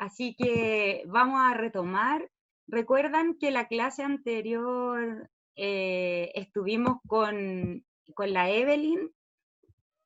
Así que vamos a retomar. Recuerdan que la clase anterior estuvimos con la Evelyn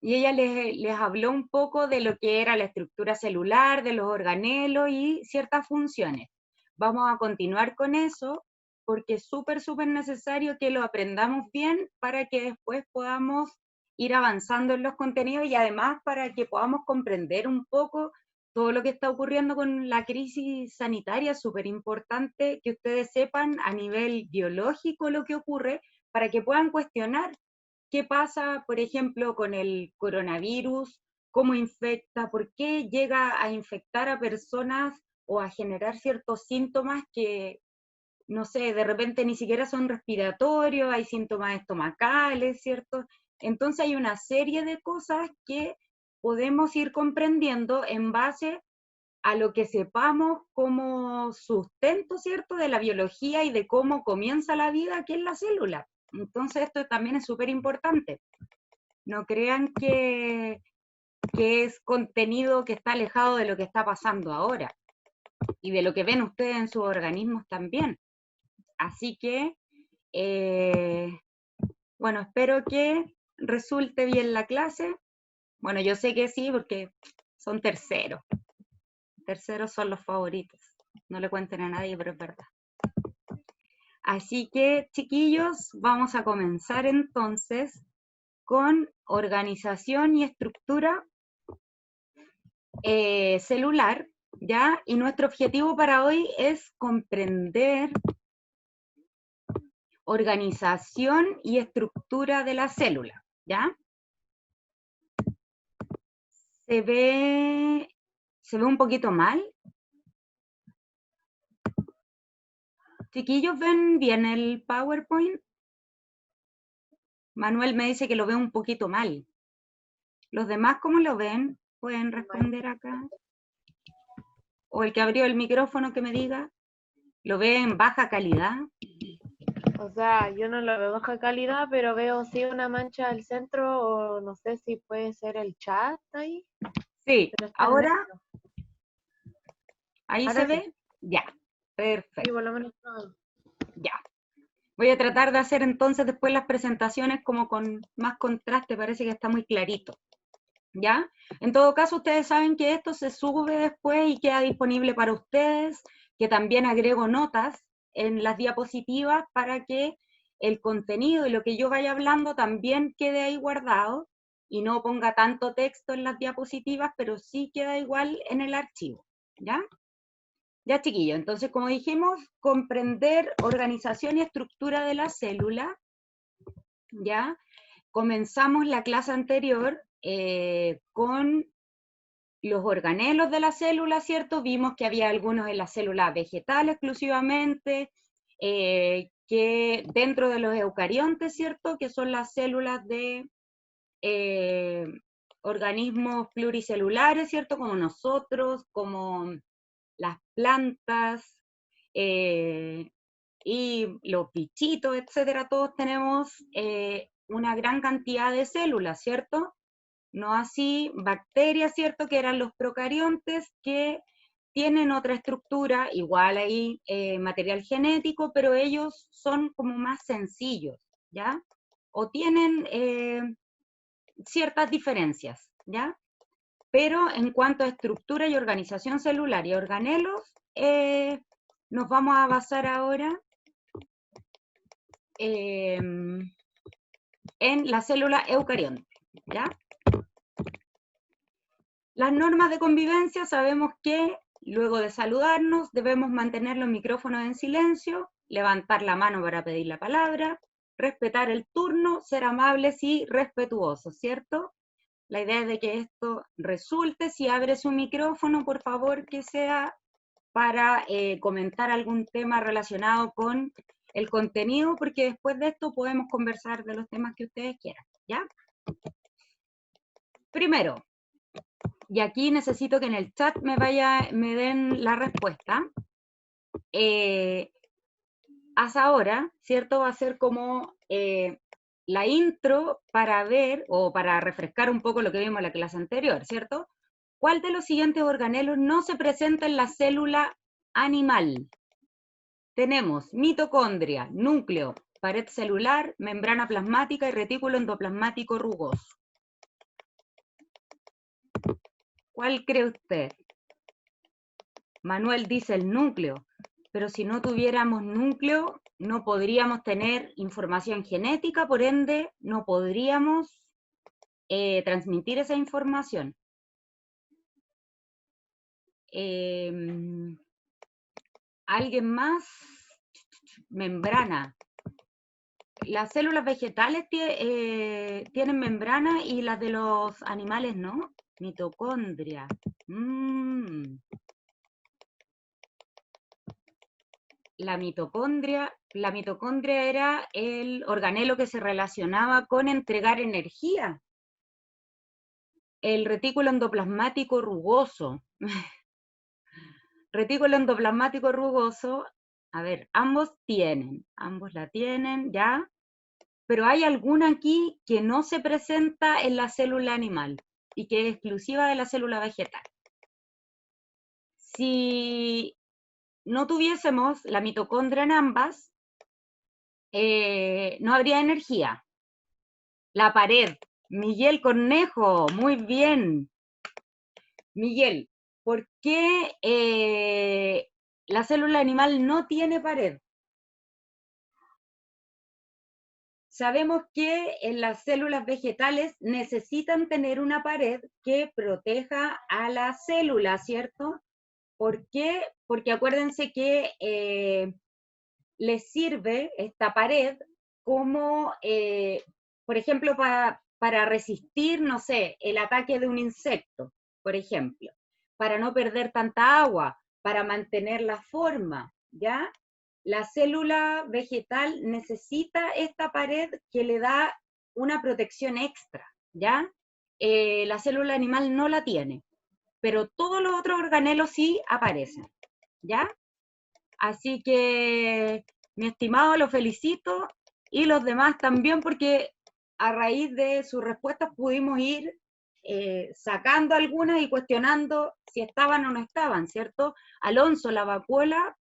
y ella les habló un poco de lo que era la estructura celular, de los organelos y ciertas funciones. Vamos a continuar con eso porque es súper necesario que lo aprendamos bien para que después podamos ir avanzando en los contenidos y además para que podamos comprender un poco todo lo que está ocurriendo con la crisis sanitaria. Es súper importante que ustedes sepan a nivel biológico lo que ocurre para que puedan cuestionar qué pasa, por ejemplo, con el coronavirus, cómo infecta, por qué llega a infectar a personas o a generar ciertos síntomas que, no sé, de repente ni siquiera son respiratorios, hay síntomas estomacales, ¿cierto? Entonces hay una serie de cosas que podemos ir comprendiendo en base a lo que sepamos como sustento, ¿cierto?, de la biología y de cómo comienza la vida aquí en la célula. Entonces esto también es súper importante. No crean que es contenido que está alejado de lo que está pasando ahora y de lo que ven ustedes en sus organismos también. Así que, bueno, espero que resulte bien la clase. Bueno, yo sé que sí, porque son terceros. Terceros son los favoritos. No le cuenten a nadie, pero es verdad. Así que, chiquillos, vamos a comenzar entonces con organización y estructura celular, ¿ya? Y nuestro objetivo para hoy es comprender organización y estructura de la célula, ¿ya? Se ve un poquito mal. Chiquillos, ¿ven bien el PowerPoint? Manuel me dice que lo ve un poquito mal. ¿Los demás cómo lo ven? ¿Pueden responder acá? O el que abrió el micrófono que me diga. ¿Lo ve en baja calidad? O sea, yo no lo veo baja calidad, pero veo sí una mancha al centro o no sé si puede ser el chat ahí, Sí, pero está en ahora, negro. ¿ahí se Ahora sí, ve? Ya, sí, perfecto, por lo menos no. ya. Voy a tratar de hacer entonces después las presentaciones como con más contraste, parece que está muy clarito, ¿ya? En todo caso, ustedes saben que esto se sube después y queda disponible para ustedes, que también agrego notas en las diapositivas para que el contenido y lo que yo vaya hablando también quede ahí guardado y no ponga tanto texto en las diapositivas, pero sí queda igual en el archivo, ¿ya? Ya, chiquillos, entonces, como dijimos, comprender organización y estructura de la célula, ¿ya? Comenzamos la clase anterior con los organelos de la célula, ¿cierto? Vimos que había algunos en la célula vegetal exclusivamente, que dentro de los eucariontes, ¿cierto? Que son las células de eh, organismos pluricelulares, ¿cierto? Como nosotros, como las plantas y los bichitos, etcétera, todos tenemos una gran cantidad de células, ¿cierto? No así bacterias, ¿cierto? Que eran los procariontes que tienen otra estructura, igual ahí material genético, pero ellos son como más sencillos, ¿ya? O tienen ciertas diferencias, ¿ya? Pero en cuanto a estructura y organización celular y organelos, nos vamos a basar ahora en la célula eucarionte, ¿ya? Las normas de convivencia sabemos que luego de saludarnos debemos mantener los micrófonos en silencio, levantar la mano para pedir la palabra, respetar el turno, ser amables y respetuosos, ¿cierto? La idea es de que esto resulte. Si abre su micrófono, por favor, que sea para comentar algún tema relacionado con el contenido, porque después de esto podemos conversar de los temas que ustedes quieran, ¿ya? Primero, y aquí necesito que en el chat me den la respuesta. Hasta ahora, ¿cierto? Va a ser como la intro para ver o para refrescar un poco lo que vimos en la clase anterior, ¿cierto? ¿Cuál de los siguientes organelos no se presenta en la célula animal? Tenemos mitocondria, núcleo, pared celular, membrana plasmática y retículo endoplasmático rugoso. ¿Cuál cree usted? Manuel dice el núcleo, pero si no tuviéramos núcleo, no podríamos tener información genética, por ende, no podríamos transmitir esa información. ¿Alguien más? Membrana. Las células vegetales tienen membrana y las de los animales no. Mitocondria. La mitocondria era el organelo que se relacionaba con entregar energía. El retículo endoplasmático rugoso. Retículo endoplasmático rugoso, a ver, ambos la tienen, ¿ya? Pero hay alguna aquí que no se presenta en la célula animal y que es exclusiva de la célula vegetal. Si no tuviésemos la mitocondria en ambas, no habría energía. La pared. Miguel Cornejo, muy bien. Miguel, ¿por qué la célula animal no tiene pared? Sabemos que en las células vegetales necesitan tener una pared que proteja a la célula, ¿cierto? ¿Por qué? Porque acuérdense que les sirve esta pared como, por ejemplo, para resistir, no sé, el ataque de un insecto, por ejemplo, para no perder tanta agua, para mantener la forma, ¿ya? La célula vegetal necesita esta pared que le da una protección extra, ¿ya? La célula animal no la tiene, pero todos los otros organelos sí aparecen, ¿ya? Así que, mi estimado, lo felicito y los demás también porque a raíz de sus respuestas pudimos ir sacando algunas y cuestionando si estaban o no estaban, ¿cierto? Alonso, la vacuola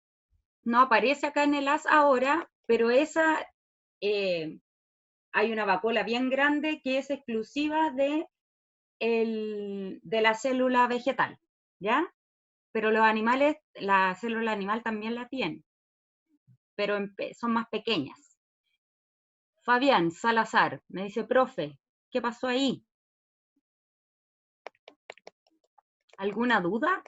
no aparece acá en el AS ahora, pero esa, hay una vacuola bien grande que es exclusiva de la célula vegetal, ¿ya? Pero los animales, la célula animal también la tiene, pero son más pequeñas. Fabián Salazar me dice, profe, ¿qué pasó ahí? ¿Alguna duda?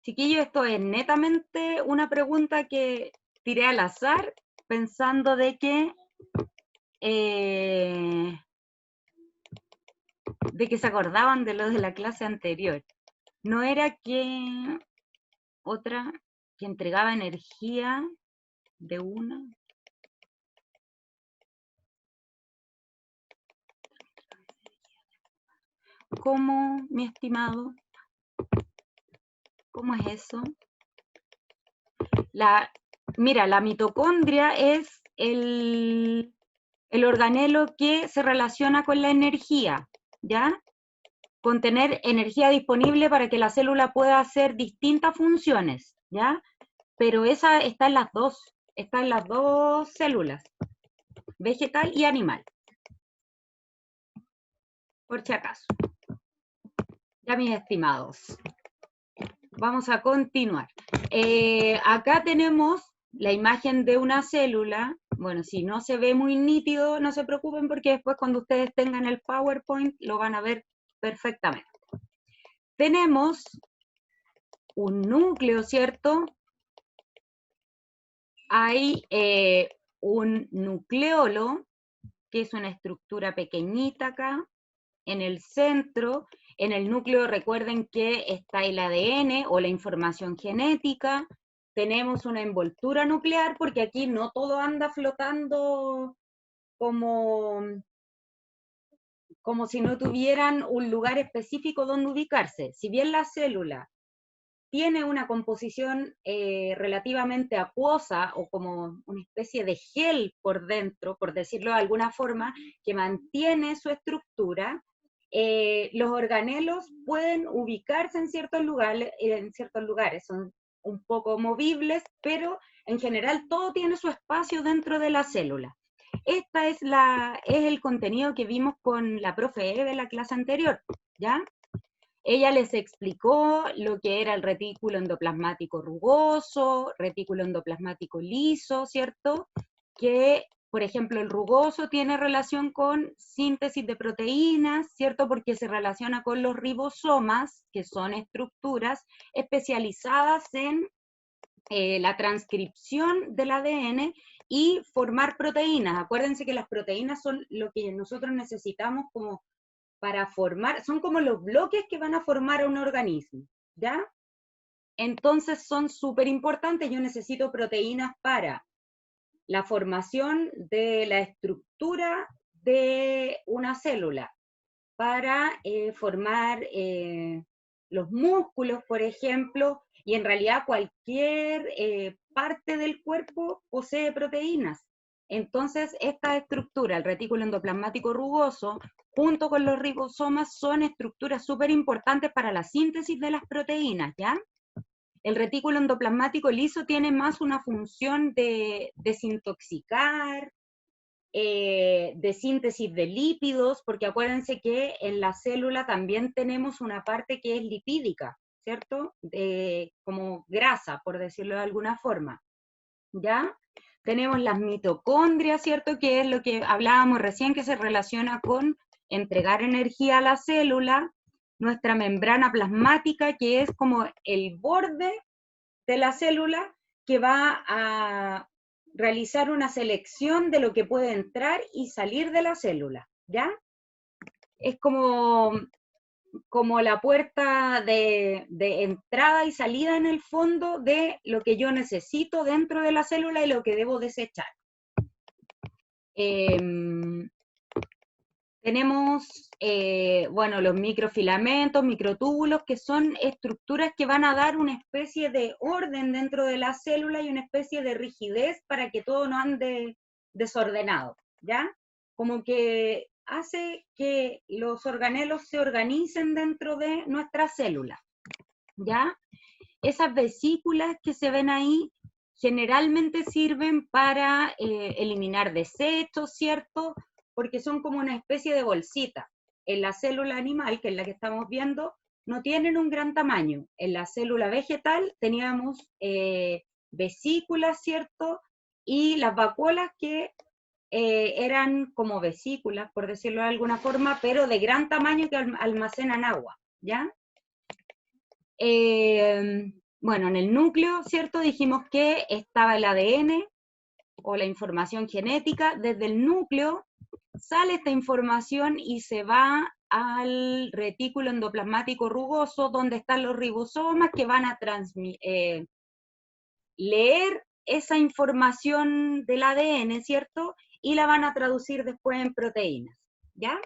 Chiquillos, esto es netamente una pregunta que tiré al azar, pensando de que se acordaban de lo de la clase anterior. No era que otra que entregaba energía de una. ¿Cómo, mi estimado? ¿Cómo es eso? Mira, la mitocondria es el organelo que se relaciona con la energía, ¿ya? Con tener energía disponible para que la célula pueda hacer distintas funciones, ¿ya? Pero esa está en las dos células, vegetal y animal, por si acaso. Ya, mis estimados, vamos a continuar. Acá tenemos la imagen de una célula. Bueno, si no se ve muy nítido, no se preocupen porque después cuando ustedes tengan el PowerPoint lo van a ver perfectamente. Tenemos un núcleo, ¿cierto? Hay un nucleolo, que es una estructura pequeñita acá, en el centro. En el núcleo recuerden que está el ADN o la información genética. Tenemos una envoltura nuclear porque aquí no todo anda flotando como si no tuvieran un lugar específico donde ubicarse. Si bien la célula tiene una composición relativamente acuosa o como una especie de gel por dentro, por decirlo de alguna forma, que mantiene su estructura, los organelos pueden ubicarse en ciertos lugares, son un poco movibles, pero en general todo tiene su espacio dentro de la célula. Esta es el contenido que vimos con la profe Eve en la clase anterior, ¿ya? Ella les explicó lo que era el retículo endoplasmático rugoso, retículo endoplasmático liso, ¿cierto? Que, por ejemplo, el rugoso tiene relación con síntesis de proteínas, ¿cierto? Porque se relaciona con los ribosomas, que son estructuras especializadas en la transcripción del ADN y formar proteínas. Acuérdense que las proteínas son lo que nosotros necesitamos como para formar, son como los bloques que van a formar un organismo, ¿ya? Entonces son súper importantes. Yo necesito proteínas para la formación de la estructura de una célula, para formar los músculos, por ejemplo, y en realidad cualquier parte del cuerpo posee proteínas. Entonces, esta estructura, el retículo endoplasmático rugoso, junto con los ribosomas, son estructuras súper importantes para la síntesis de las proteínas, ¿ya? El retículo endoplasmático liso tiene más una función de desintoxicar, de síntesis de lípidos, porque acuérdense que en la célula también tenemos una parte que es lipídica, ¿cierto? Como grasa, por decirlo de alguna forma, ¿ya? Tenemos las mitocondrias, ¿cierto? Que es lo que hablábamos recién, que se relaciona con entregar energía a la célula, nuestra membrana plasmática, que es como el borde de la célula que va a realizar una selección de lo que puede entrar y salir de la célula, ¿ya? Es como la puerta de entrada y salida en el fondo de lo que yo necesito dentro de la célula y lo que debo desechar. Tenemos, bueno, los microfilamentos, microtúbulos, que son estructuras que van a dar una especie de orden dentro de la célula y una especie de rigidez para que todo no ande desordenado, ¿ya? Como que hace que los organelos se organicen dentro de nuestra célula, ¿ya? Esas vesículas que se ven ahí generalmente sirven para eliminar desechos, ¿cierto? Porque son como una especie de bolsita. En la célula animal, que es la que estamos viendo, no tienen un gran tamaño. En la célula vegetal teníamos vesículas, ¿cierto? Y las vacuolas que eran como vesículas, por decirlo de alguna forma, pero de gran tamaño que almacenan agua, ¿ya? Bueno, en el núcleo, ¿cierto? Dijimos que estaba el ADN o la información genética. Desde el núcleo sale esta información y se va al retículo endoplasmático rugoso, donde están los ribosomas que van a leer esa información del ADN, ¿cierto? Y la van a traducir después en proteínas, ¿ya?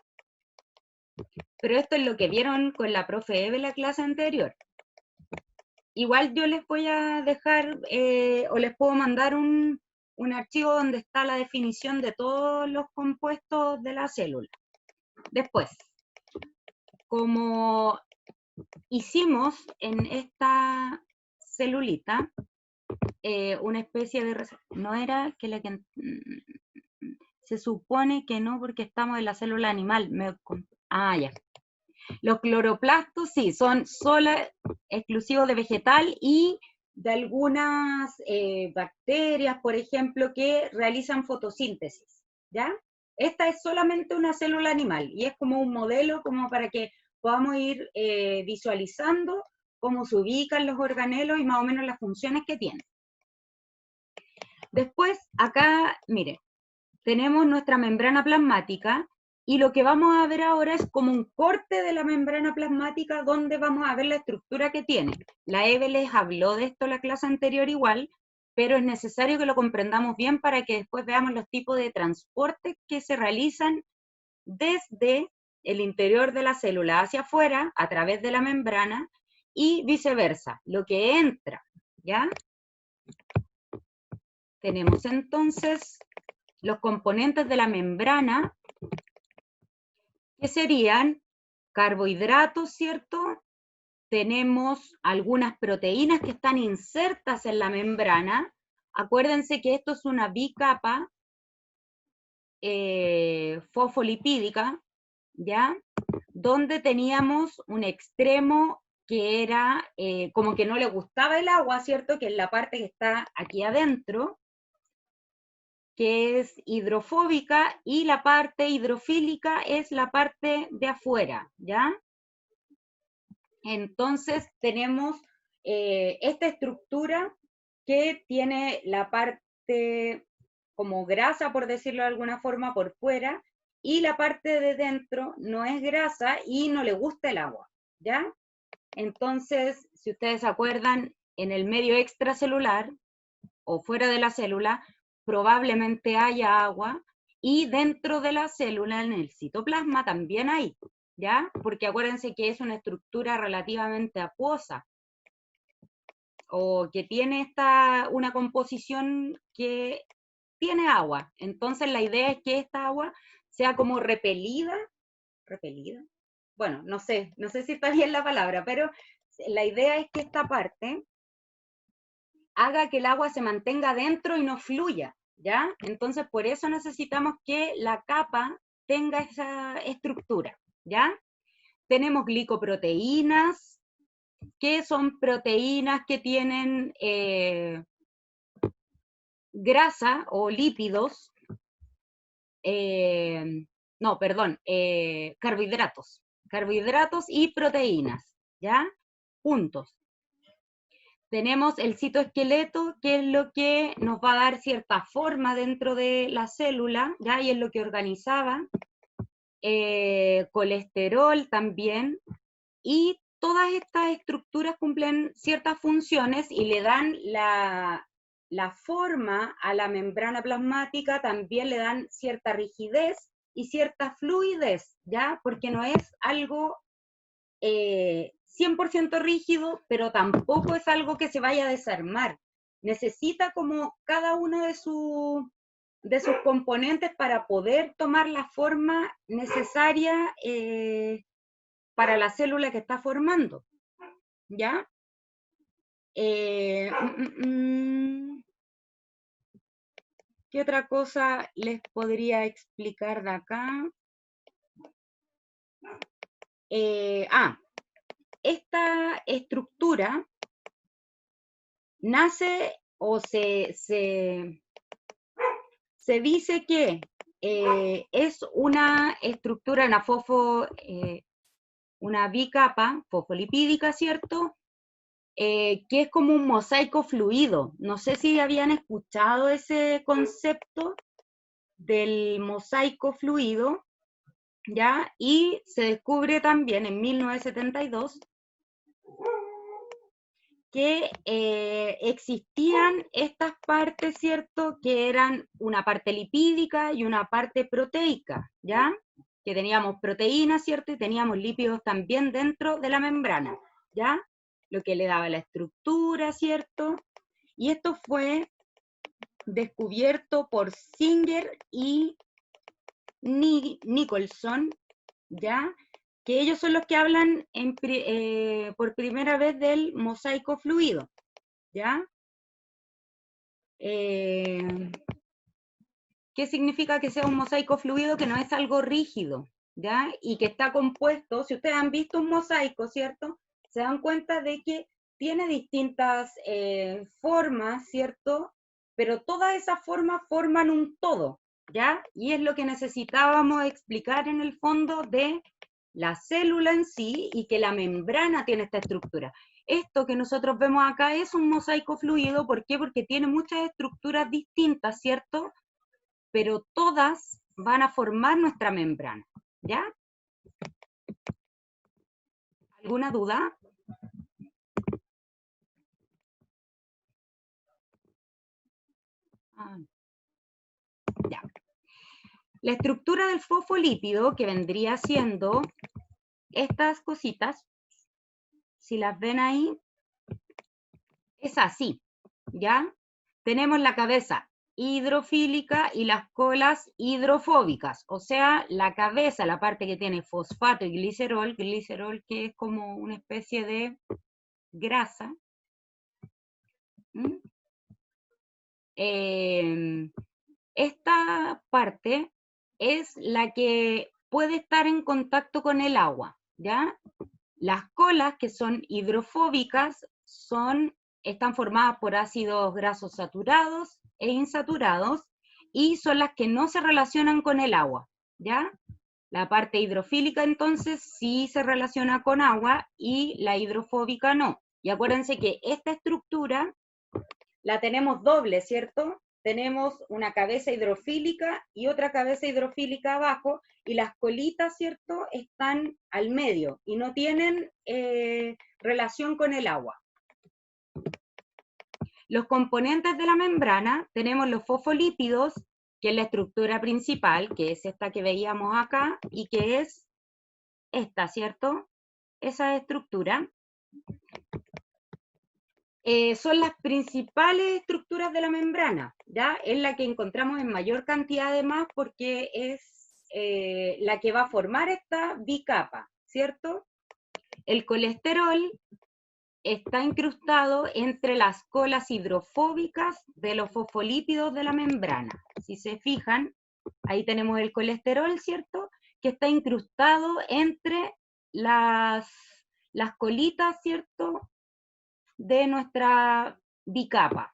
Pero esto es lo que vieron con la profe Eve en la clase anterior. Igual yo les voy a dejar, o les puedo mandar un archivo donde está la definición de todos los compuestos de la célula. Después, como hicimos en esta celulita, una especie de... No era que la que... Se supone que no, porque estamos en la célula animal. Ya. Los cloroplastos, sí, son solo exclusivos de vegetal y de algunas bacterias, por ejemplo, que realizan fotosíntesis, ¿ya? Esta es solamente una célula animal y es como un modelo como para que podamos ir visualizando cómo se ubican los organelos y más o menos las funciones que tienen. Después, acá, mire, tenemos nuestra membrana plasmática y lo que vamos a ver ahora es como un corte de la membrana plasmática donde vamos a ver la estructura que tiene. La Eve les habló de esto en la clase anterior igual, pero es necesario que lo comprendamos bien para que después veamos los tipos de transportes que se realizan desde el interior de la célula hacia afuera, a través de la membrana, y viceversa, lo que entra, ¿ya? Tenemos entonces los componentes de la membrana, que serían carbohidratos, ¿cierto? Tenemos algunas proteínas que están insertas en la membrana. Acuérdense que esto es una bicapa fosfolipídica, ¿ya? Donde teníamos un extremo que era como que no le gustaba el agua, ¿cierto? Que es la parte que está aquí adentro, que es hidrofóbica, y la parte hidrofílica es la parte de afuera, ¿ya? Entonces tenemos esta estructura que tiene la parte como grasa, por decirlo de alguna forma, por fuera, y la parte de dentro no es grasa y no le gusta el agua, ¿ya? Entonces, si ustedes se acuerdan, en el medio extracelular o fuera de la célula, probablemente haya agua, y dentro de la célula, en el citoplasma, también hay, ¿ya? Porque acuérdense que es una estructura relativamente acuosa, o que tiene una composición que tiene agua. Entonces la idea es que esta agua sea como repelida, bueno, no sé si está bien la palabra, pero la idea es que esta parte haga que el agua se mantenga dentro y no fluya, ¿ya? Entonces por eso necesitamos que la capa tenga esa estructura, ¿ya? Tenemos glicoproteínas, que son proteínas que tienen grasa o lípidos, no, perdón, carbohidratos y proteínas, ¿ya? Juntos. Tenemos el citoesqueleto, que es lo que nos va a dar cierta forma dentro de la célula, ¿ya? Y es lo que organizaba, colesterol también, y todas estas estructuras cumplen ciertas funciones y le dan la forma a la membrana plasmática, también le dan cierta rigidez y cierta fluidez, ¿ya? Porque no es algo 100% rígido, pero tampoco es algo que se vaya a desarmar. Necesita como cada uno de sus componentes para poder tomar la forma necesaria para la célula que está formando, ¿ya? Eh, mm, mm, mm. ¿Qué otra cosa les podría explicar de acá? Esta estructura nace o se dice que es una estructura, una bicapa fosfolipídica, ¿cierto? Que es como un mosaico fluido. No sé si habían escuchado ese concepto del mosaico fluido, ¿ya? Y se descubre también en 1972 que existían estas partes, ¿cierto? Que eran una parte lipídica y una parte proteica, ¿ya? Que teníamos proteínas, ¿cierto? Y teníamos lípidos también dentro de la membrana, ¿ya? Lo que le daba la estructura, ¿cierto? Y esto fue descubierto por Singer y Nicholson, ¿ya? Que ellos son los que hablan por primera vez del mosaico fluido, ¿ya? ¿Qué significa que sea un mosaico fluido? Que no es algo rígido, ¿ya? Y que está compuesto, si ustedes han visto un mosaico, ¿cierto? Se dan cuenta de que tiene distintas formas, ¿cierto? Pero todas esas formas forman un todo, ¿ya? Y es lo que necesitábamos explicar en el fondo de la célula en sí, y que la membrana tiene esta estructura. Esto que nosotros vemos acá es un mosaico fluido, ¿por qué? Porque tiene muchas estructuras distintas, ¿cierto? Pero todas van a formar nuestra membrana, ¿ya? ¿Alguna duda? Ya. La estructura del fosfolípido, que vendría siendo estas cositas, si las ven ahí, es así, ¿ya? Tenemos la cabeza hidrofílica y las colas hidrofóbicas, o sea, la cabeza, la parte que tiene fosfato y glicerol que es como una especie de grasa. Esta parte es la que puede estar en contacto con el agua, ¿ya? Las colas, que son hidrofóbicas, están formadas por ácidos grasos saturados e insaturados, y son las que no se relacionan con el agua, ¿ya? La parte hidrofílica, entonces, sí se relaciona con agua, y la hidrofóbica no. Y acuérdense que esta estructura la tenemos doble, ¿cierto? Tenemos una cabeza hidrofílica y otra cabeza hidrofílica abajo, y las colitas, ¿cierto?, están al medio y no tienen relación con el agua. Los componentes de la membrana, tenemos los fosfolípidos, que es la estructura principal, que es esta que veíamos acá, y que es esta, ¿cierto? Esa estructura. Son las principales estructuras de la membrana, ¿ya? Es la que encontramos en mayor cantidad además, porque es la que va a formar esta bicapa, ¿cierto? El colesterol está incrustado entre las colas hidrofóbicas de los fosfolípidos de la membrana. Si se fijan, ahí tenemos el colesterol, ¿cierto?, que está incrustado entre las colitas, ¿cierto?, de nuestra bicapa.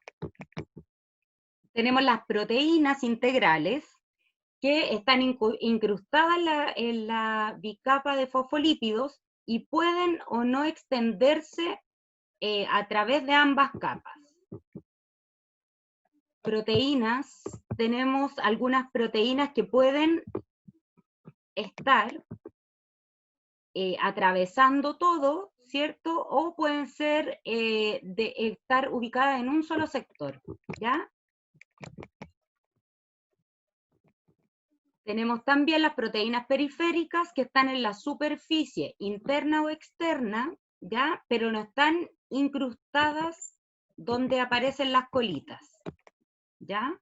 Tenemos las proteínas integrales, que están incrustadas en la bicapa de fosfolípidos y pueden o no extenderse a través de ambas capas. Proteínas, tenemos algunas proteínas que pueden estar atravesando todo, ¿cierto? O pueden ser estar ubicadas en un solo sector, ¿ya? Tenemos también las proteínas periféricas, que están en la superficie interna o externa, ¿ya? Pero no están incrustadas donde aparecen las colitas, ¿ya?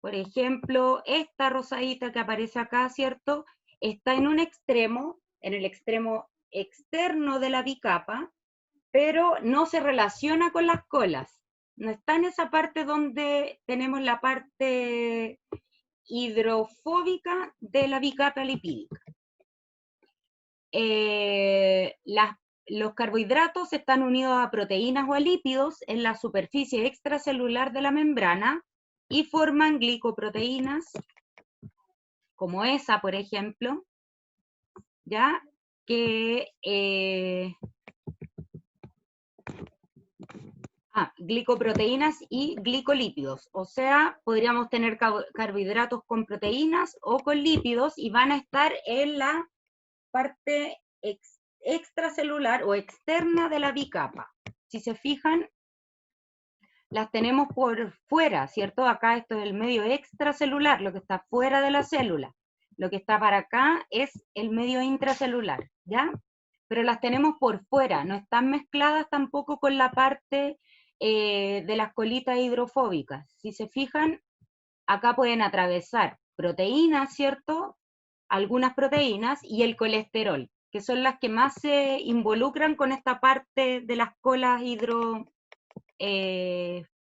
Por ejemplo, esta rosadita que aparece acá, ¿cierto?, está en un extremo, en el extremo externo de la bicapa, pero no se relaciona con las colas. No está en esa parte donde tenemos la parte hidrofóbica de la bicapa lipídica. Los carbohidratos están unidos a proteínas o a lípidos en la superficie extracelular de la membrana y forman glicoproteínas, como esa, por ejemplo, ¿ya? Que glicoproteínas y glicolípidos, o sea, podríamos tener carbohidratos con proteínas o con lípidos, y van a estar en la parte extracelular o externa de la bicapa. Si se fijan, las tenemos por fuera, ¿cierto? Acá esto es el medio extracelular, lo que está fuera de la célula. Lo que está para acá es el medio intracelular, ¿ya? Pero las tenemos por fuera, no están mezcladas tampoco con la parte de las colitas hidrofóbicas. Si se fijan, acá pueden atravesar proteínas, ¿cierto? Algunas proteínas y el colesterol, que son las que más se involucran con esta parte de las colas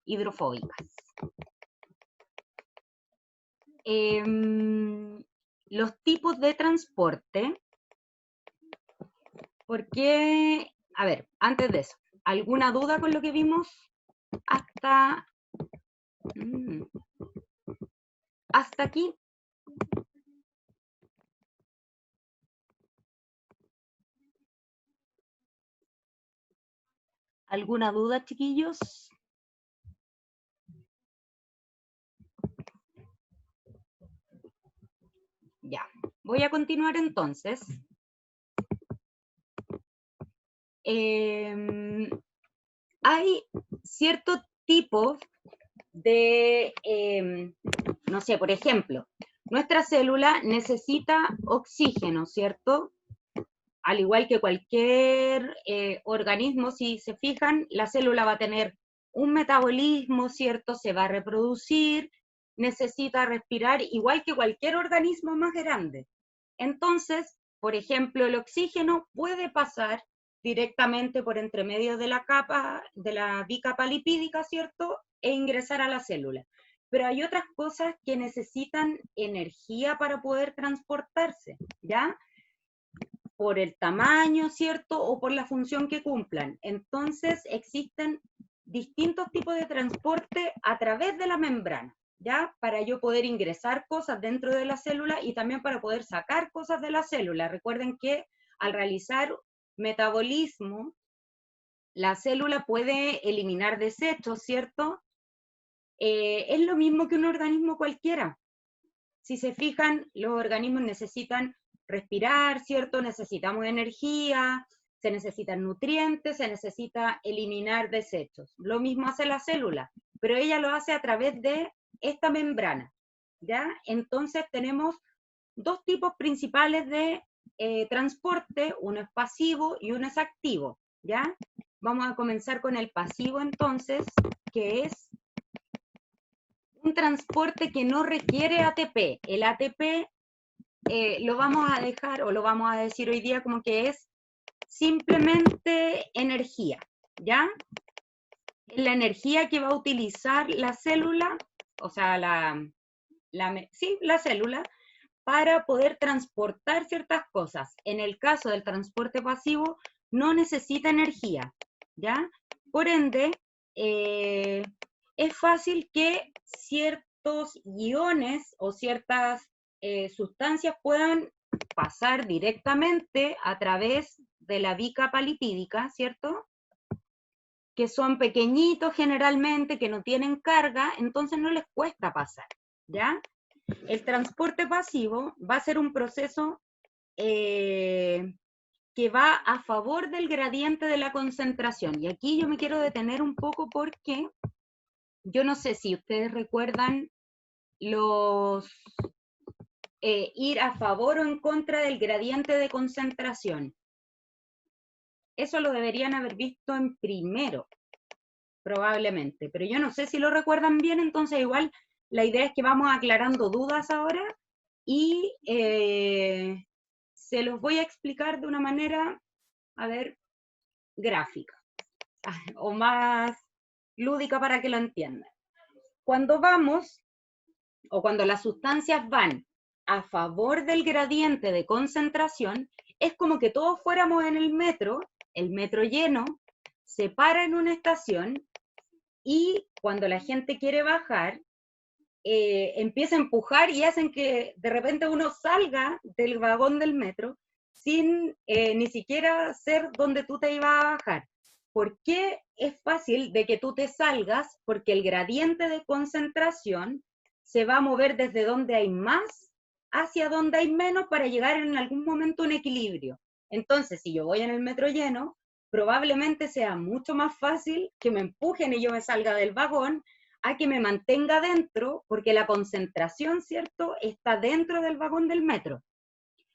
hidrofóbicas. Los tipos de transporte, porque, a ver, antes de eso, ¿alguna duda con lo que vimos hasta aquí? ¿Alguna duda, chiquillos? Ya, voy a continuar entonces. Hay ciertos tipos de, no sé, por ejemplo, nuestra célula necesita oxígeno, ¿cierto? Al igual que cualquier organismo, si se fijan, la célula va a tener un metabolismo, ¿cierto? Se va a reproducir, necesita respirar igual que cualquier organismo más grande. Entonces, por ejemplo, el oxígeno puede pasar directamente por entre medio de la capa, de la bicapa lipídica, ¿cierto? E ingresar a la célula. Pero hay otras cosas que necesitan energía para poder transportarse, ¿ya? Por el tamaño, ¿cierto? O por la función que cumplan. Entonces, existen distintos tipos de transporte a través de la membrana, ¿ya? Para yo poder ingresar cosas dentro de la célula y también para poder sacar cosas de la célula. Recuerden que al realizar metabolismo, la célula puede eliminar desechos, ¿cierto? Es lo mismo que un organismo cualquiera. Si se fijan, los organismos necesitan respirar, ¿cierto? Necesitamos energía, se necesitan nutrientes, se necesita eliminar desechos. Lo mismo hace la célula, pero ella lo hace a través de esta membrana, ¿ya? Entonces tenemos dos tipos principales de transporte, uno es pasivo y uno es activo, ¿ya? Vamos a comenzar con el pasivo entonces, que es un transporte que no requiere ATP. El ATP lo vamos a dejar, o lo vamos a decir hoy día como que es simplemente energía, ¿ya? La energía que va a utilizar la célula, o sea, la célula, para poder transportar ciertas cosas. En el caso del transporte pasivo, no necesita energía, ¿ya? Por ende, es fácil que ciertos iones o ciertas sustancias puedan pasar directamente a través de la bicapa lipídica, ¿cierto? Que son pequeñitos generalmente, que no tienen carga, entonces no les cuesta pasar, ¿ya? El transporte pasivo va a ser un proceso que va a favor del gradiente de la concentración. Y aquí yo me quiero detener un poco porque yo no sé si ustedes recuerdan los ir a favor o en contra del gradiente de concentración. Eso lo deberían haber visto en primero, probablemente, pero yo no sé si lo recuerdan bien, entonces igual la idea es que vamos aclarando dudas ahora y se los voy a explicar de una manera, a ver, gráfica o más lúdica para que lo entiendan. Cuando vamos, o cuando las sustancias van a favor del gradiente de concentración, es como que todos fuéramos en el metro lleno, se para en una estación y cuando la gente quiere bajar, empieza a empujar y hacen que de repente uno salga del vagón del metro sin ni siquiera ser donde tú te ibas a bajar. ¿Por qué es fácil de que tú te salgas? Porque el gradiente de concentración se va a mover desde donde hay más hacia donde hay menos para llegar en algún momento a un equilibrio. Entonces, si yo voy en el metro lleno, probablemente sea mucho más fácil que me empujen y yo me salga del vagón a que me mantenga dentro, porque la concentración, ¿cierto?, está dentro del vagón del metro.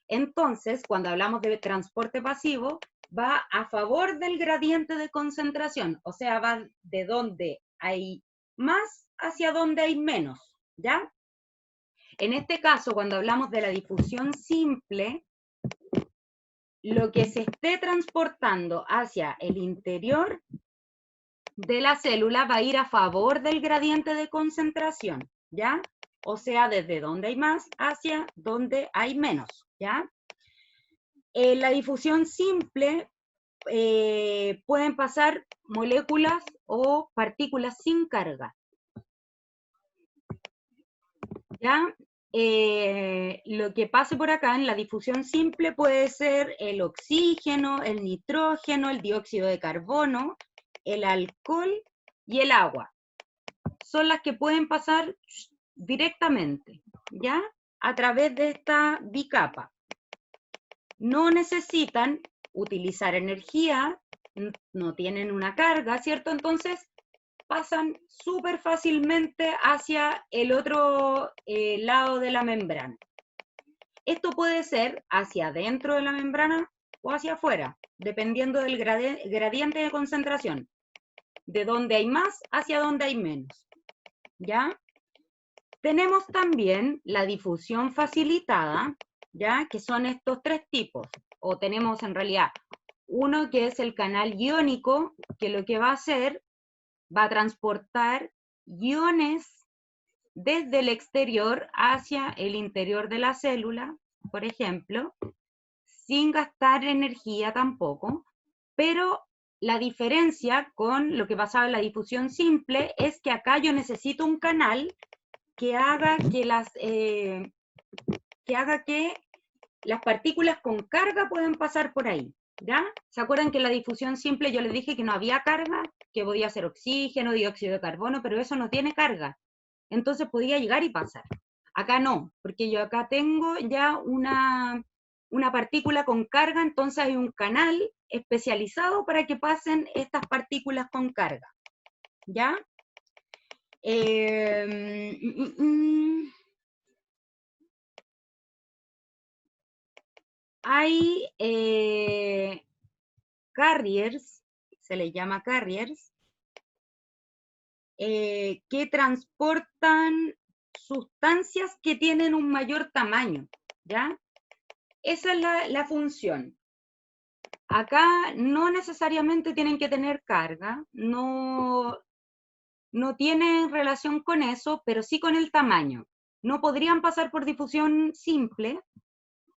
Entonces, cuando hablamos de transporte pasivo, va a favor del gradiente de concentración, o sea, va de donde hay más hacia donde hay menos, ¿ya? En este caso, cuando hablamos de la difusión simple, lo que se esté transportando hacia el interior de la célula va a ir a favor del gradiente de concentración, ¿ya? O sea, desde donde hay más hacia donde hay menos, ¿ya? En la difusión simple pueden pasar moléculas o partículas sin carga, ¿ya? Lo que pase por acá en la difusión simple puede ser el oxígeno, el nitrógeno, el dióxido de carbono, el alcohol y el agua. Son las que pueden pasar directamente, ¿ya? A través de esta bicapa. No necesitan utilizar energía, no tienen una carga, ¿cierto? Entonces pasan súper fácilmente hacia el otro lado de la membrana. Esto puede ser hacia adentro de la membrana o hacia afuera, dependiendo del gradiente de concentración, de donde hay más hacia donde hay menos, ¿ya? Tenemos también la difusión facilitada, ¿ya? Que son estos tres tipos, o tenemos en realidad uno que es el canal iónico, que lo que va a hacer, va a transportar iones desde el exterior hacia el interior de la célula, por ejemplo, sin gastar energía tampoco, pero la diferencia con lo que pasaba en la difusión simple es que acá yo necesito un canal que haga que las partículas con carga puedan pasar por ahí, ¿ya? ¿Se acuerdan que en la difusión simple yo les dije que no había carga, que podía ser oxígeno, dióxido de carbono, pero eso no tiene carga? Entonces podía llegar y pasar. Acá no, porque yo acá tengo ya una partícula con carga, entonces hay un canal especializado para que pasen estas partículas con carga, ¿ya? Hay carriers, se les llama carriers, que transportan sustancias que tienen un mayor tamaño, ¿ya? Esa es la función. Acá no necesariamente tienen que tener carga, no tienen relación con eso, pero sí con el tamaño. No podrían pasar por difusión simple,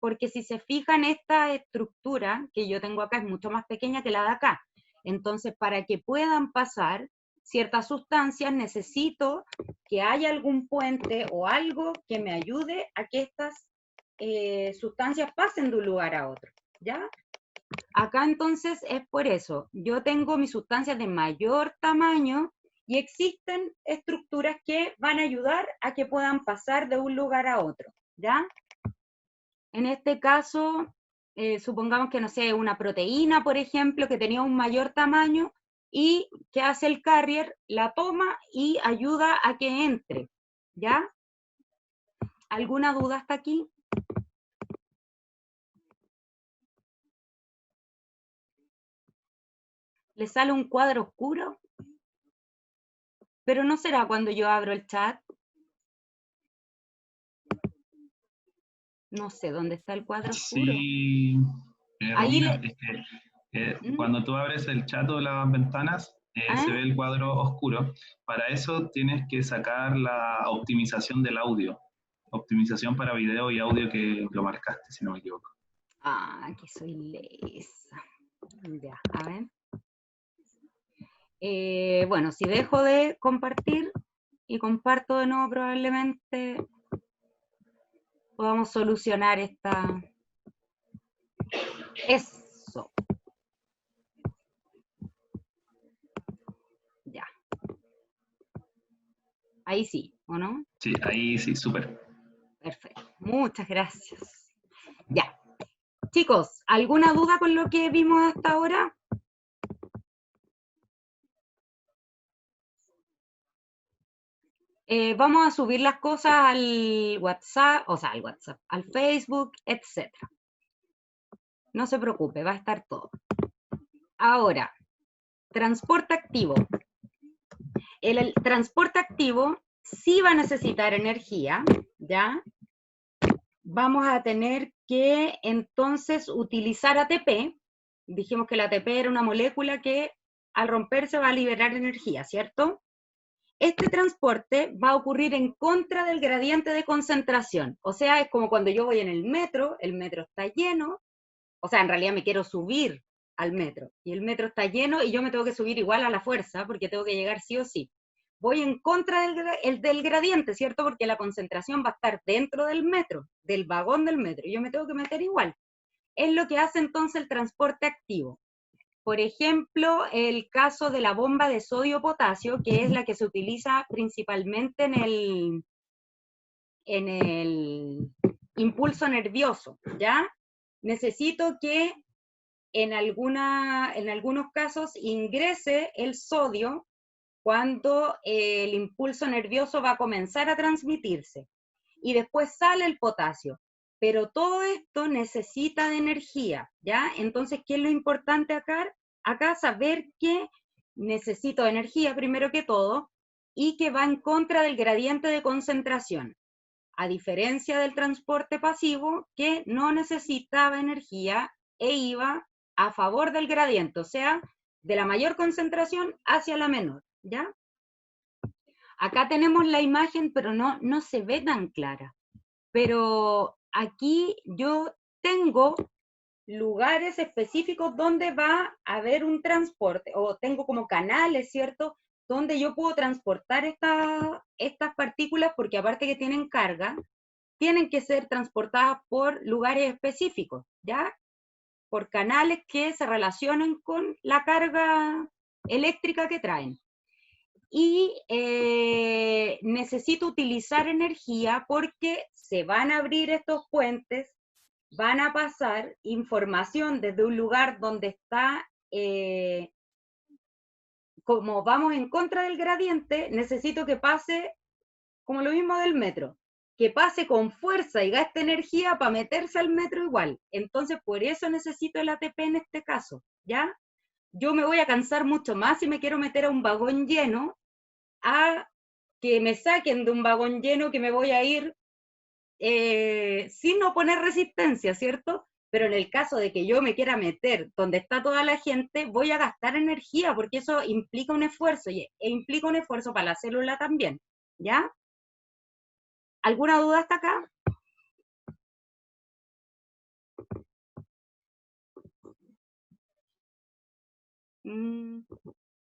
porque si se fijan, esta estructura que yo tengo acá es mucho más pequeña que la de acá. Entonces, para que puedan pasar ciertas sustancias, necesito que haya algún puente o algo que me ayude a que estas sustancias pasen de un lugar a otro, ¿ya? Acá entonces es por eso. Yo tengo mis sustancias de mayor tamaño y existen estructuras que van a ayudar a que puedan pasar de un lugar a otro, ¿ya? En este caso, supongamos que, no sé, una proteína, por ejemplo, que tenía un mayor tamaño y que hace el carrier, la toma y ayuda a que entre, ¿ya? ¿Alguna duda hasta aquí? ¿Le sale un cuadro oscuro? Pero no será cuando yo abro el chat. No sé dónde está el cuadro oscuro. Sí, Ahí Romina, le... es que ¿Mm? cuando tú abres el chat o las ventanas, se ve ¿Ah? el cuadro oscuro. Para eso tienes que sacar la optimización del audio. Optimización para video y audio que lo marcaste, si no me equivoco. Ah, que soy lesa. Ya, a ver. Bueno, si dejo de compartir y comparto de nuevo, probablemente podamos solucionar esta... Eso. Ya. Ahí sí, ¿o no? Sí, ahí sí, súper. Perfecto. Muchas gracias. Ya. Chicos, ¿alguna duda con lo que vimos hasta ahora? Vamos a subir las cosas al WhatsApp, o sea, al WhatsApp, al Facebook, etc. No se preocupe, va a estar todo. Ahora, transporte activo. El transporte activo sí va a necesitar energía, ¿ya? Vamos a tener que entonces utilizar ATP. Dijimos que la ATP era una molécula que al romperse va a liberar energía, ¿cierto? Este transporte va a ocurrir en contra del gradiente de concentración. O sea, es como cuando yo voy en el metro está lleno, o sea, en realidad me quiero subir al metro, y el metro está lleno y yo me tengo que subir igual a la fuerza, porque tengo que llegar sí o sí. Voy en contra del gradiente, ¿cierto? Porque la concentración va a estar dentro del metro, del vagón del metro, y yo me tengo que meter igual. Es lo que hace entonces el transporte activo. Por ejemplo, el caso de la bomba de sodio-potasio, que es la que se utiliza principalmente en el impulso nervioso, ¿ya? Necesito que en algunos casos ingrese el sodio cuando el impulso nervioso va a comenzar a transmitirse. Y después sale el potasio. Pero todo esto necesita de energía, ¿ya? Entonces, ¿qué es lo importante acá? Acá saber que necesito energía primero que todo, y que va en contra del gradiente de concentración, a diferencia del transporte pasivo que no necesitaba energía e iba a favor del gradiente, o sea, de la mayor concentración hacia la menor, ¿ya? Acá tenemos la imagen, pero no se ve tan clara. Pero aquí yo tengo lugares específicos donde va a haber un transporte, o tengo como canales, ¿cierto?, donde yo puedo transportar estas partículas, porque aparte que tienen carga, tienen que ser transportadas por lugares específicos, ¿ya? Por canales que se relacionen con la carga eléctrica que traen. Y necesito utilizar energía porque se van a abrir estos puentes, van a pasar información desde un lugar donde está, como vamos en contra del gradiente, necesito que pase como lo mismo del metro, que pase con fuerza y gaste energía para meterse al metro igual. Entonces, por eso necesito el ATP en este caso, ¿ya? Yo me voy a cansar mucho más si me quiero meter a un vagón lleno, a que me saquen de un vagón lleno que me voy a ir sin oponer resistencia, ¿cierto? Pero en el caso de que yo me quiera meter donde está toda la gente, voy a gastar energía, porque eso implica un esfuerzo, e implica un esfuerzo para la célula también, ¿ya? ¿Alguna duda hasta acá?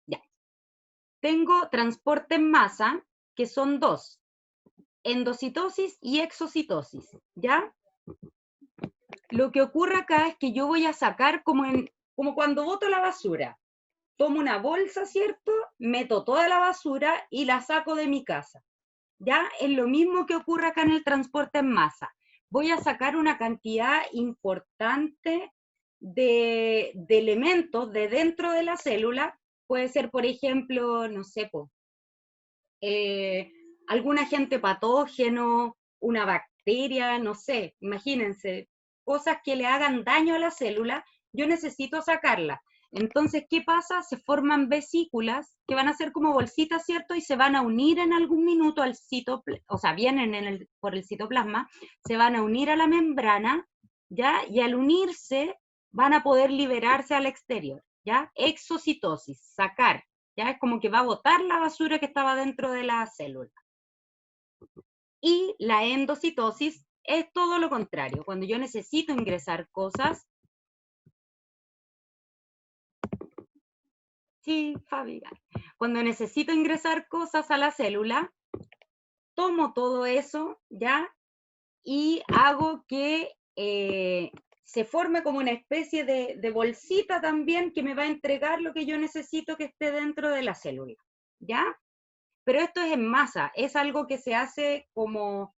Ya. Tengo transporte en masa, que son dos, endocitosis y exocitosis, ¿ya? Lo que ocurre acá es que yo voy a sacar como cuando boto la basura. Tomo una bolsa, ¿cierto? Meto toda la basura y la saco de mi casa. ¿Ya? Es lo mismo que ocurre acá en el transporte en masa. Voy a sacar una cantidad importante de elementos de dentro de la célula. Puede ser, por ejemplo, no sé, algún agente patógeno, una bacteria, no sé, imagínense, cosas que le hagan daño a la célula, yo necesito sacarla. Entonces, ¿qué pasa? Se forman vesículas que van a ser como bolsitas, ¿cierto? Y se van a unir en algún minuto al citoplasma, o sea, vienen por el citoplasma, se van a unir a la membrana, ¿ya? Y al unirse van a poder liberarse al exterior, ¿ya? Exocitosis, sacar, ¿ya? Es como que va a botar la basura que estaba dentro de la célula. Y la endocitosis es todo lo contrario, cuando yo necesito ingresar cosas. Sí, Fabi. Cuando necesito ingresar cosas a la célula, tomo todo eso, ¿ya? Y hago que se forme como una especie de bolsita también que me va a entregar lo que yo necesito que esté dentro de la célula, ¿ya? Pero esto es en masa, es algo que se hace como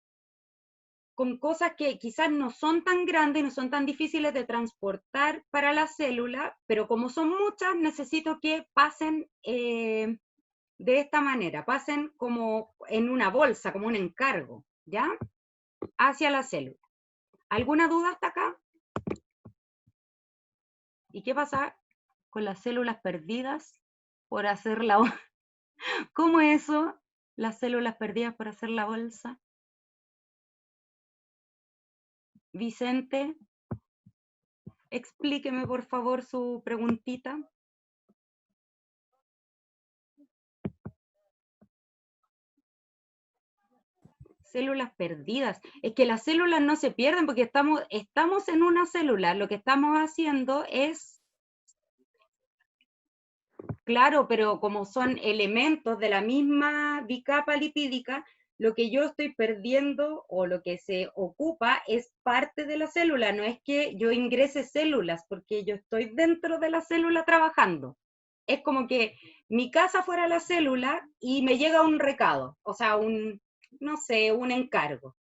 con cosas que quizás no son tan grandes, no son tan difíciles de transportar para la célula, pero como son muchas, necesito que pasen de esta manera, pasen como en una bolsa, como un encargo, ¿ya? Hacia la célula. ¿Alguna duda hasta acá? ¿Y qué pasa con las células perdidas por hacer la bolsa? ¿Cómo es eso? Las células perdidas por hacer la bolsa. Vicente, explíqueme por favor su preguntita. Células perdidas. Es que las células no se pierden porque estamos en una célula. Lo que estamos haciendo es, claro, pero como son elementos de la misma bicapa lipídica, lo que yo estoy perdiendo o lo que se ocupa es parte de la célula. No es que yo ingrese células porque yo estoy dentro de la célula trabajando. Es como que mi casa fuera la célula y me llega un recado, o sea, no sé, un encargo.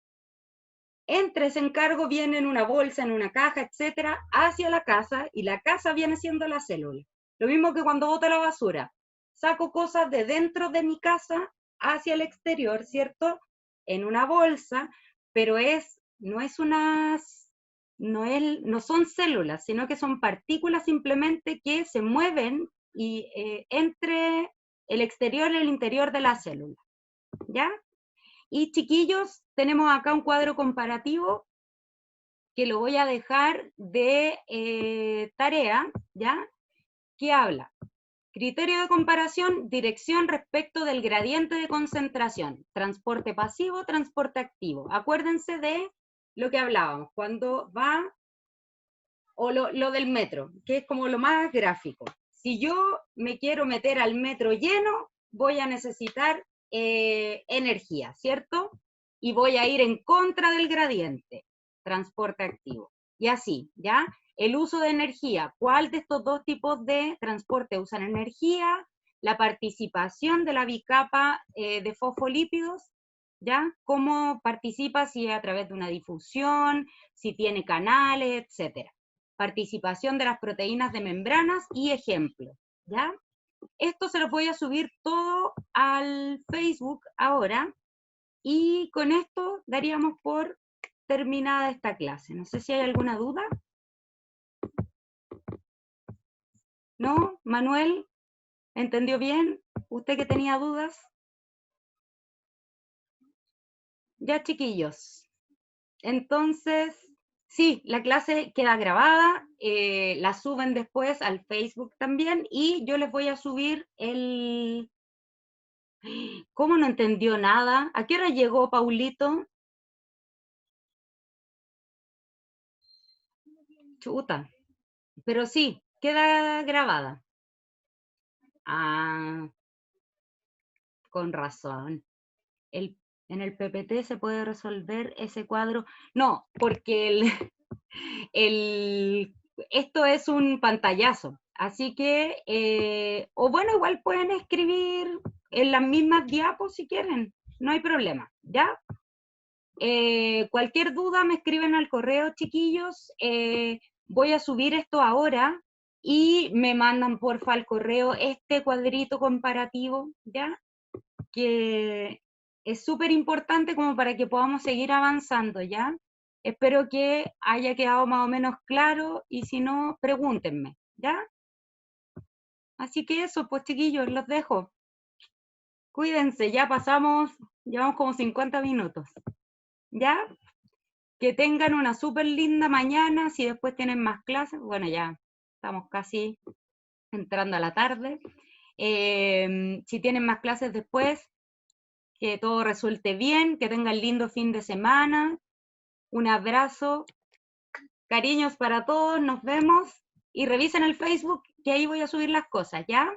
Entre ese encargo viene en una bolsa, en una caja, etcétera, hacia la casa, y la casa viene siendo la célula. Lo mismo que cuando boto la basura. Saco cosas de dentro de mi casa hacia el exterior, ¿cierto? En una bolsa, pero no son células, sino que son partículas simplemente que se mueven y el exterior y el interior de la célula, ¿ya? Y chiquillos, tenemos acá un cuadro comparativo que lo voy a dejar de tarea, ¿ya? Que habla, criterio de comparación, dirección respecto del gradiente de concentración, transporte pasivo, transporte activo. Acuérdense de lo que hablábamos, cuando va, o lo del metro, que es como lo más gráfico. Si yo me quiero meter al metro lleno, voy a necesitar energía, ¿cierto? Y voy a ir en contra del gradiente, transporte activo. Y así, ¿ya? El uso de energía, ¿cuál de estos dos tipos de transporte usan energía? La participación de la bicapa de fosfolípidos, ¿ya? ¿Cómo participa? Si a través de una difusión, si tiene canales, etcétera. Participación de las proteínas de membranas y ejemplos, ¿ya? Esto se lo voy a subir todo al Facebook ahora y con esto daríamos por terminada esta clase. No sé si hay alguna duda. ¿No? Manuel, ¿entendió bien? ¿Usted que tenía dudas? Ya, chiquillos. Entonces, sí, la clase queda grabada, la suben después al Facebook también y yo les voy a subir el... ¿Cómo no entendió nada? ¿A qué hora llegó Paulito? Chuta. Pero sí, queda grabada. Ah, con razón. En el PPT se puede resolver ese cuadro. No, porque esto es un pantallazo. Así que, o bueno, igual pueden escribir en las mismas diapos si quieren. No hay problema, ¿ya? Cualquier duda me escriben al correo, chiquillos. Voy a subir esto ahora y me mandan porfa al correo este cuadrito comparativo, ¿ya? Que es súper importante como para que podamos seguir avanzando, ¿ya? Espero que haya quedado más o menos claro y si no, pregúntenme, ¿ya? Así que eso, pues chiquillos, los dejo. Cuídense, ya llevamos como 50 minutos, ¿ya? Que tengan una súper linda mañana, si después tienen más clases, bueno, ya estamos casi entrando a la tarde. Si tienen más clases después, que todo resulte bien, que tengan lindo fin de semana. Un abrazo, cariños para todos, nos vemos y revisen el Facebook que ahí voy a subir las cosas, ¿ya?